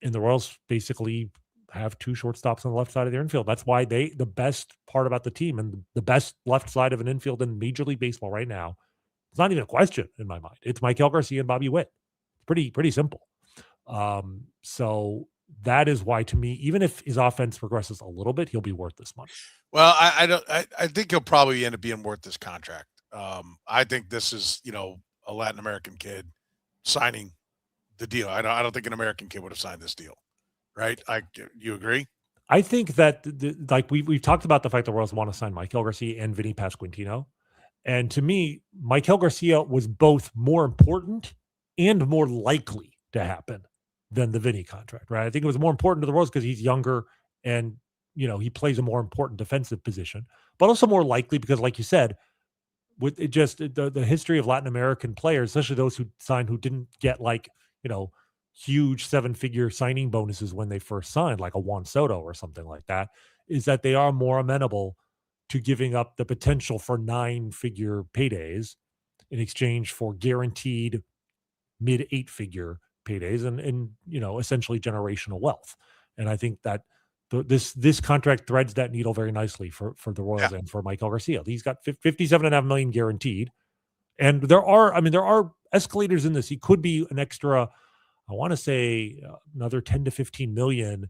And the Royals basically have two shortstops on the left side of their infield. That's why the best part about the team and the best left side of an infield in Major League Baseball right now, it's not even a question in my mind. It's Maikel Garcia and Bobby Witt. Pretty simple. So that is why, to me, even if his offense progresses a little bit, he'll be worth this money. Well, I think he'll probably end up being worth this contract. I think this is, a Latin American kid signing the deal. I don't think an American kid would have signed this deal, right? You agree? I think that like we've talked about the fact the Royals want to sign Maikel Garcia and Vinny Pasquantino, and to me, Maikel Garcia was both more important and more likely to happen than the Vinny contract, right? I think it was more important to the Royals because he's younger and he plays a more important defensive position, but also more likely because, like you said, with it just the history of Latin American players, especially those who signed who didn't get huge 7-figure signing bonuses when they first signed, like a Juan Soto or something like that, is that they are more amenable to giving up the potential for 9-figure paydays in exchange for guaranteed mid 8-figure paydays and essentially generational wealth. And I think that this contract threads that needle very nicely for the Royals and for Maikel Garcia. He's got $57.5 million guaranteed. And there are escalators in this. He could be an extra, I want to say another 10 to 15 million.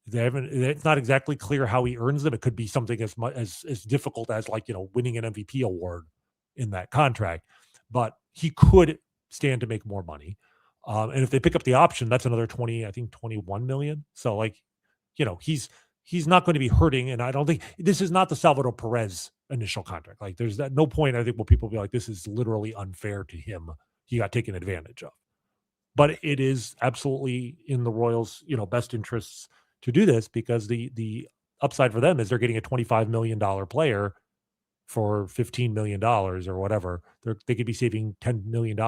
It's not exactly clear how he earns them. It could be something as difficult as winning an MVP award in that contract, but he could stand to make more money. And if they pick up the option, that's another 21 million. So he's not going to be hurting. And I don't think this is not the Salvador Perez initial contract. Like there's no point, I think, where people be like, this is literally unfair to him. He got taken advantage of. But it is absolutely in the Royals, best interests to do this because the upside for them is they're getting a $25 million player for $15 million or whatever. They could be saving $10 million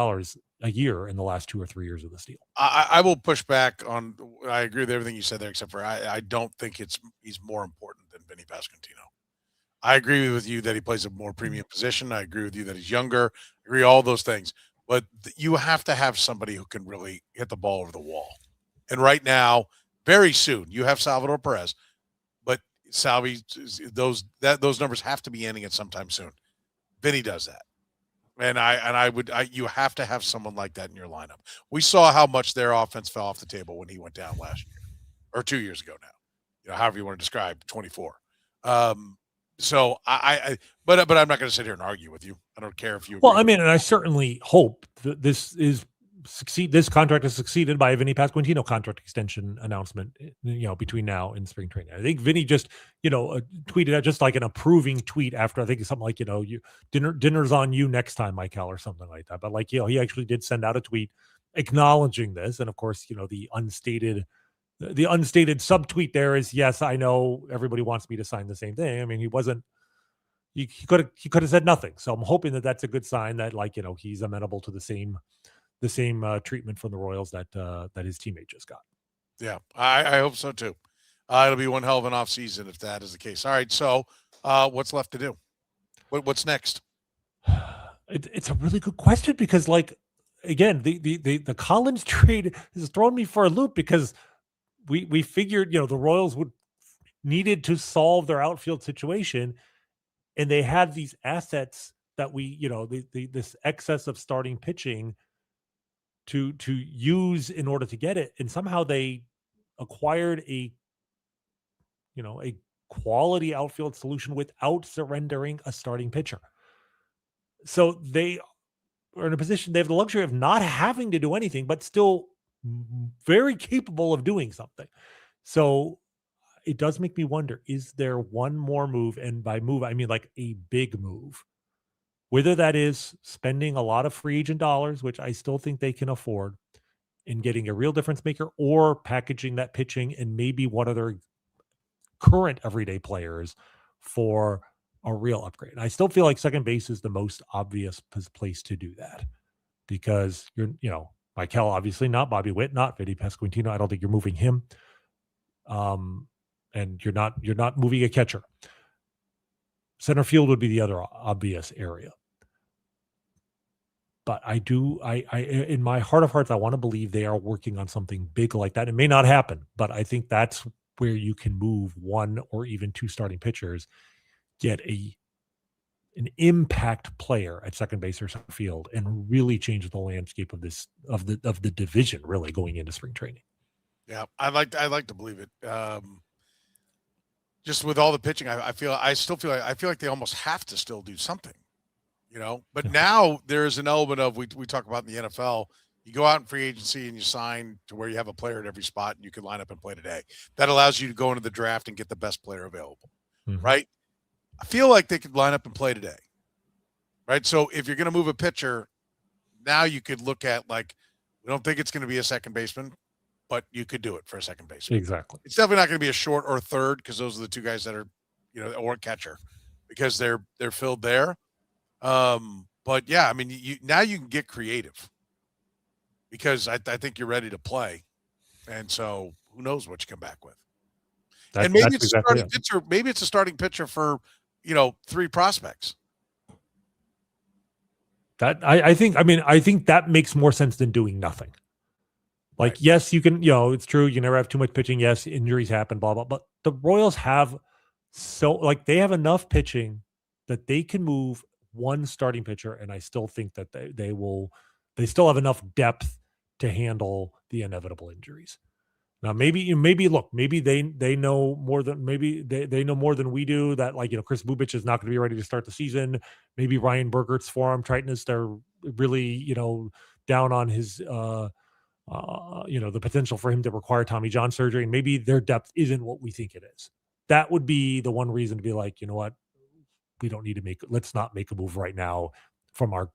a year in the last 2 or 3 years of this deal. I will push back on. I agree with everything you said there, except for I don't think he's more important than Vinny Pasquantino. I agree with you that he plays a more premium position. I agree with you that he's younger. I agree all those things. But you have to have somebody who can really hit the ball over the wall. And right now, very soon, you have Salvador Perez, but Salvi, those numbers have to be ending at sometime soon. Vinny does that. And you have to have someone like that in your lineup. We saw how much their offense fell off the table when he went down last year or 2 years ago now, however you want to describe 24. So but I'm not going to sit here and argue with you. I don't care if you. Well, I mean, and I certainly hope that this contract is succeeded by a Vinny Pasquantino contract extension announcement, between now and spring training. I think Vinny just, tweeted out just like an approving tweet after, I think something like, dinner's on you next time, Maikel, or something like that. But he actually did send out a tweet acknowledging this. And of course, the unstated subtweet there is, yes, I know everybody wants me to sign the same thing. I mean, he could have said nothing. So I'm hoping that that's a good sign that he's amenable to the same treatment from the Royals that his teammate just got. Yeah, I hope so too. It'll be one hell of an offseason if that is the case. All right, so what's left to do? What's next? It's a really good question because, again, the Collins trade has thrown me for a loop because we figured the Royals needed to solve their outfield situation, and they had these assets that this excess of starting pitching to use in order to get it, and somehow they acquired a quality outfield solution without surrendering a starting pitcher. So they are in a position, they have the luxury of not having to do anything, but still very capable of doing something. So, it does make me wonder, is there one more move? And by move, I mean like a big move, whether that is spending a lot of free agent dollars, which I still think they can afford, in getting a real difference maker, or packaging that pitching and maybe one of their current everyday players for a real upgrade. And I still feel like second base is the most obvious place to do that, because Maikel, obviously not. Bobby Witt, not. Vinny Pasquantino, I don't think you're moving him. And you're not moving a catcher. Center field would be the other obvious area. But I in my heart of hearts, I want to believe they are working on something big like that. It may not happen, but I think that's where you can move one or even two starting pitchers, get an impact player at second base or center field, and really change the landscape of the division, really, going into spring training. Yeah, I like to believe it. Just with all the pitching, I feel like they almost have to still do something. But now there's an element of, we talk about in the NFL, you go out in free agency and you sign to where you have a player at every spot and you can line up and play today. That allows you to go into the draft and get the best player available, right? I feel like they could line up and play today, right? So if you're going to move a pitcher, now you could look at, like, we don't think it's going to be a second baseman, but you could do it for a second baseman. Exactly. It's definitely not going to be a short or third, because those are the two guys that are, or a catcher, because they're filled there. But yeah, I mean, now you can get creative, because I think you're ready to play. And so who knows what you come back with. And maybe it's exactly a starting pitcher. Maybe it's a starting pitcher for, 3 prospects. That I think that makes more sense than doing nothing. Like, right. Yes, you can, it's true. You never have too much pitching. Yes, injuries happen, blah, blah. But the Royals have they have enough pitching that they can move one starting pitcher. And I still think that they still have enough depth to handle the inevitable injuries. Now, maybe they know more than they know more than we do, that, like, Chris Bubich is not going to be ready to start the season. Maybe Ryan Bergert's forearm tightness, they're really, down on his, the potential for him to require Tommy John surgery. And maybe their depth isn't what we think it is. That would be the one reason to be like, you know what, we don't need to let's not make a move right now from our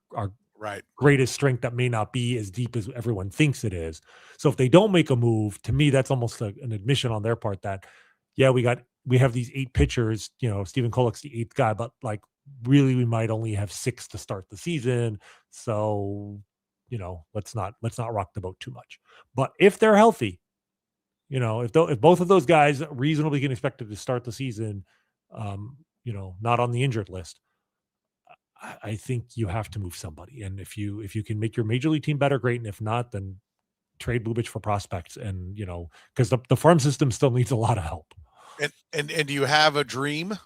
right greatest strength that may not be as deep as everyone thinks it is. So if they don't make a move, to me, that's almost an admission on their part that, yeah, we have these 8 pitchers, Stephen Kolek's the 8th guy, but, like, really we might only have 6 to start the season. So, let's not rock the boat too much. But if they're healthy, if both of those guys reasonably can expected to start the season, not on the injured list, I think you have to move somebody. And if you can make your major league team better, great. And if not, then trade Bubich for prospects. And, because the farm system still needs a lot of help. And do you have a dream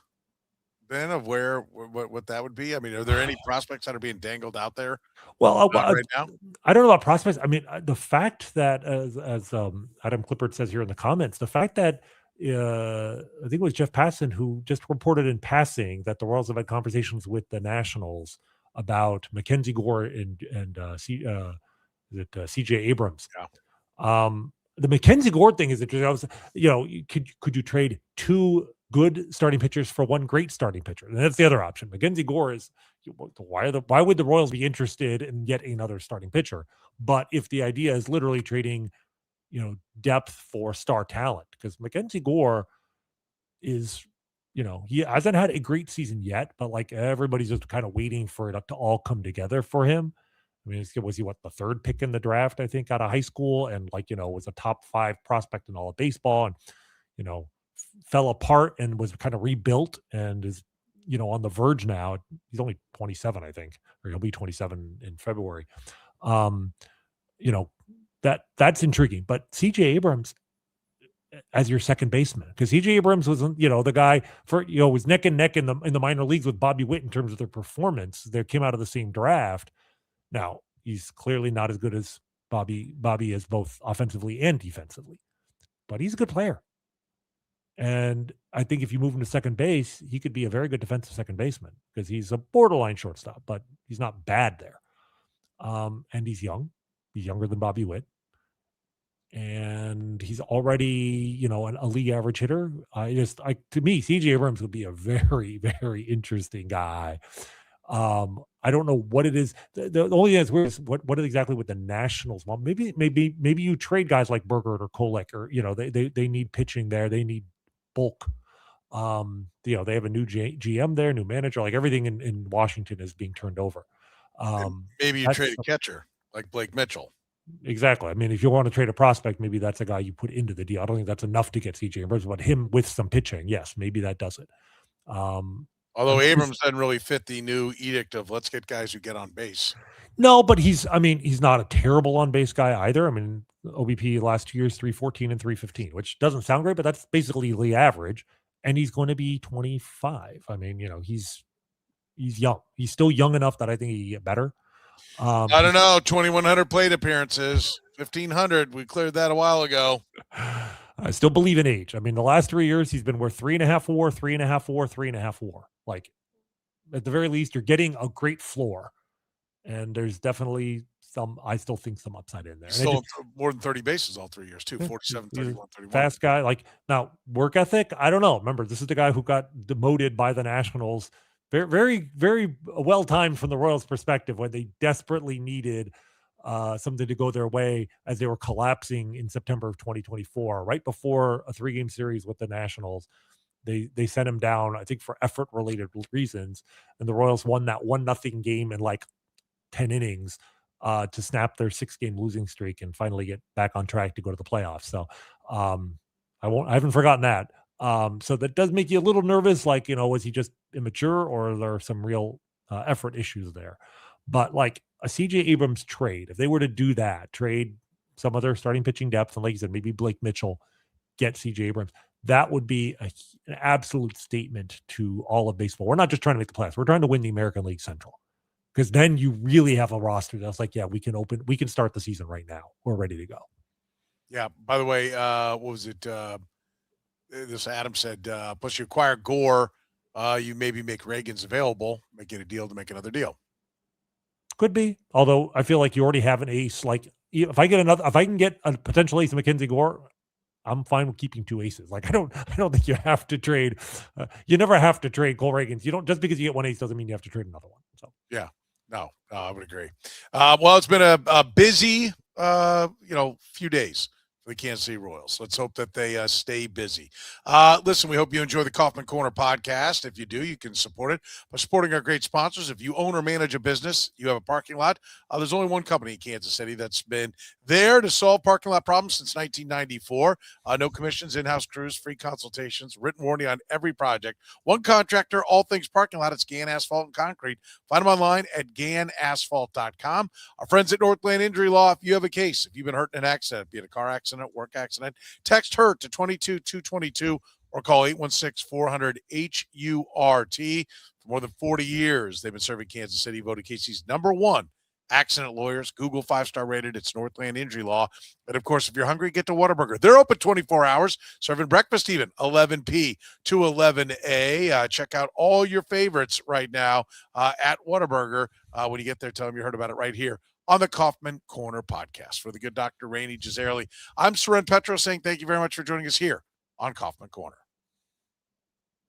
then of what that would be? I mean, are there any prospects that are being dangled out there? Well, right now? I don't know about prospects. I mean, the fact that, as Adam Clippard says here in the comments, the fact that I think it was Jeff Passan who just reported in passing that the Royals have had conversations with the Nationals about Mackenzie Gore and CJ Abrams. Yeah. The Mackenzie Gore thing is interesting. Could you trade 2 good starting pitchers for 1 great starting pitcher? And that's the other option. Mackenzie Gore is, why would the Royals be interested in yet another starting pitcher? But if the idea is literally trading, depth for star talent, because Mackenzie Gore is, he hasn't had a great season yet, but, like, everybody's just kind of waiting for it to all come together for him. I mean, was he the 3rd pick in the draft, I think, out of high school, and, like, was a top 5 prospect in all of baseball, and, fell apart and was kind of rebuilt and is, on the verge now. He's only 27, I think, or he'll be 27 in February. That's intriguing. But CJ Abrams as your second baseman, because CJ Abrams was, the guy was neck and neck in the minor leagues with Bobby Witt in terms of their performance. They came out of the same draft. Now, he's clearly not as good as Bobby is, both offensively and defensively, but he's a good player. And I think if you move him to second base, he could be a very good defensive second baseman, because he's a borderline shortstop, but he's not bad there. And he's young. He's younger than Bobby Witt. and he's already, a league average hitter. To me, CJ Abrams would be a very, very interesting guy. I don't know what it is. The only thing that's weird is what exactly with the Nationals want. Maybe you trade guys like Berger or Kolek, or they need pitching there. They need bulk. They have a new GM there, new manager. Like everything in Washington is being turned over. Maybe you trade a catcher like Blake Mitchell. Exactly. I mean, if you want to trade a prospect, maybe that's a guy you put into the deal. I don't think that's enough to get CJ Abrams, but him with some pitching, yes, maybe that does it. Although Abrams doesn't really fit the new edict of let's get guys who get on base. No, but he's not a terrible on base guy either. I mean, OBP last 2 years, 314 and 315, which doesn't sound great, but that's basically league average. And he's going to be 25. I mean, he's young. He's still young enough that I think he can get better. I don't know. 2,100 plate appearances, 1,500. We cleared that a while ago. I still believe in age. I mean, the last 3 years, he's been worth 3.5 WAR, 3.5 WAR, 3.5 WAR. Like, at the very least, you're getting a great floor. And there's definitely I still think some upside in there. Still more than 30 bases all 3 years, too. 47, 31, 31. Fast guy. Like, now, work ethic, I don't know. Remember, this is the guy who got demoted by the Nationals. Very, very, very well timed from the Royals' perspective when they desperately needed something to go their way as they were collapsing in September of 2024, right before a 3-game series with the Nationals. They sent him down, I think, for effort-related reasons, and the Royals won that 1-0 game in like 10 innings to snap their 6-game losing streak and finally get back on track to go to the playoffs. So I haven't forgotten that. So that does make you a little nervous. Like, was he just immature, or are there some real effort issues there? But like a CJ Abrams trade, if they were to do that, trade some other starting pitching depth, and like you said, maybe Blake Mitchell, get CJ Abrams, that would be an absolute statement to all of baseball. We're not just trying to make the playoffs. We're trying to win the American League Central, because then you really have a roster that's like, yeah, we can start the season right now. We're ready to go. Yeah. By the way, what was it? This Adam said, plus you acquire Gore, you maybe make Reagans available, make it a deal to make another deal. Could be. Although I feel like you already have an ace. Like, if I can get a potential ace of Mackenzie Gore, I'm fine with keeping 2 aces. Like, I don't think you have to trade. You never have to trade Cole Reagans. You don't, just because you get 1 ace doesn't mean you have to trade another one. So yeah, no, I would agree. Well, it's been a busy, few days for the Kansas City Royals. Let's hope that they stay busy. Listen, we hope you enjoy the Kaufman Corner podcast. If you do, you can support it by supporting our great sponsors. If you own or manage a business, you have a parking lot, there's only one company in Kansas City that's been there to solve parking lot problems since 1994. No commissions, in-house crews, free consultations, written warranty on every project. One contractor, all things parking lot. It's Gann Asphalt and Concrete. Find them online at gannasphalt.com. Our friends at Northland Injury Law, if you have a case, if you've been hurt in an accident, be it a car accident, work accident, text HURT to 22222 or call 816-400-HURT. For more than 40 years, they've been serving Kansas City, voted KC's #1 accident lawyers. Google 5-star rated. It's Northland Injury Law. And of course, if you're hungry, get to Whataburger. They're open 24 hours, serving breakfast even 11 p to 11 a. Check out all your favorites right now at Whataburger. When you get there, tell them you heard about it right here on the Kaufman Corner podcast. For the good Dr. Rany Jazayerli, I'm Soren Petro saying thank you very much for joining us here on Kaufman Corner.